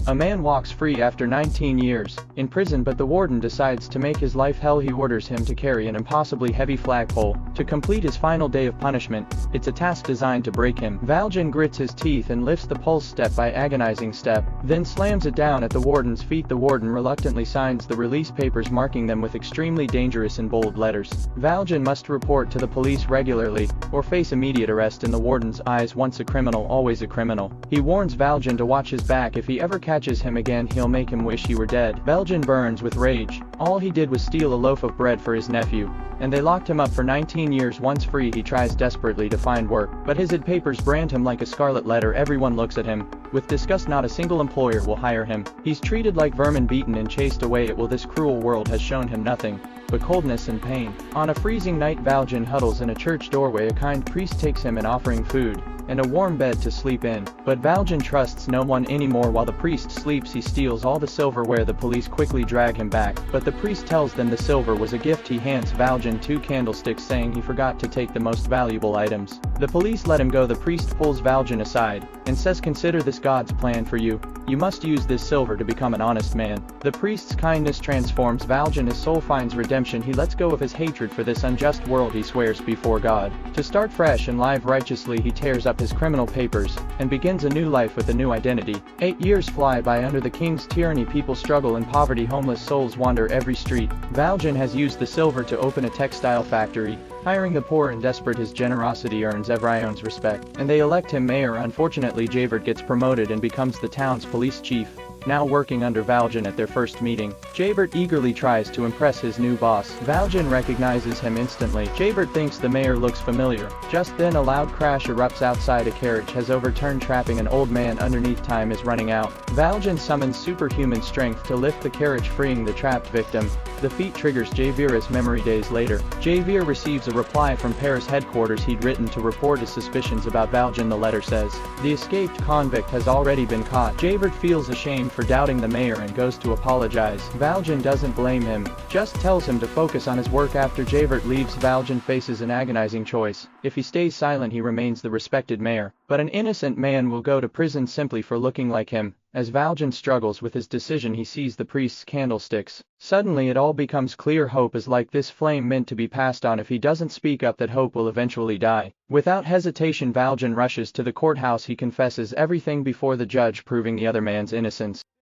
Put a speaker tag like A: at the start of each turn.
A: A man walks free after 19 years in prison, but the warden decides to make his life hell. He orders him to carry an impossibly heavy flagpole to complete his final day of punishment. It's a task designed to break him. Valjean grits his teeth and lifts the pulse step by agonizing step, then slams it down at the warden's feet. The warden reluctantly signs the release papers, marking them with extremely dangerous in bold letters. Valjean must report to the police regularly or face immediate arrest. In the warden's eyes, once a criminal, always a criminal. He warns Valjean to watch his back. If he ever catches him again, he'll make him wish he were dead. Valjean burns with rage. All he did was steal a loaf of bread for his nephew, and they locked him up for 19 years. Once free, he tries desperately to find work, but his papers brand him like a scarlet letter. Everyone looks at him with disgust. Not a single employer will hire him. He's treated like vermin, beaten and chased away at will. This cruel world has shown him nothing but coldness and pain. On a freezing night, Valjean huddles in a church doorway. A kind priest takes him in, offering food and a warm bed to sleep in. But Valjean trusts no one anymore. While the priest sleeps, he steals all the silverware. The police quickly drag him back, but the priest tells them the silver was a gift. He hands Valjean 2 candlesticks, saying he forgot to take the most valuable items. The police let him go. The priest pulls Valjean aside and says, "Consider this God's plan for you. You must use this silver to become an honest man." The priest's kindness transforms Valjean. His soul finds redemption. He lets go of his hatred for this unjust world. He swears before God to start fresh and live righteously. He tears up his criminal papers and begins a new life with a new identity. 8 years fly by under the king's tyranny. People struggle in poverty. Homeless souls wander every street. Valjean has used the silver to open a textile factory, hiring the poor and desperate. His generosity earns everyone's respect, and they elect him mayor. Unfortunately, Javert gets promoted and becomes the town's police chief. Now working under Valjean. At their first meeting, Javert eagerly tries to impress his new boss. Valjean recognizes him instantly. Javert thinks the mayor looks familiar. Just then a loud crash erupts outside. A carriage has overturned, trapping an old man underneath. Time is running out. Valjean summons superhuman strength to lift the carriage, freeing the trapped victim. The feat triggers Javert's memory. Days later, Javert receives a reply from Paris headquarters. He'd written to report his suspicions about Valjean. The letter says, "The escaped convict has already been caught." Javert feels ashamed for doubting the mayor and goes to apologize. Valjean doesn't blame him, just tells him to focus on his work. After Javert leaves, Valjean faces an agonizing choice. If he stays silent, he remains the respected mayor, but an innocent man will go to prison simply for looking like him. As Valjean struggles with his decision, he sees the priest's candlesticks. Suddenly it all becomes clear. Hope is like this flame, meant to be passed on. If he doesn't speak up, that hope will eventually die. Without hesitation, Valjean rushes to the courthouse. He confesses everything before the judge, proving the other man's innocence.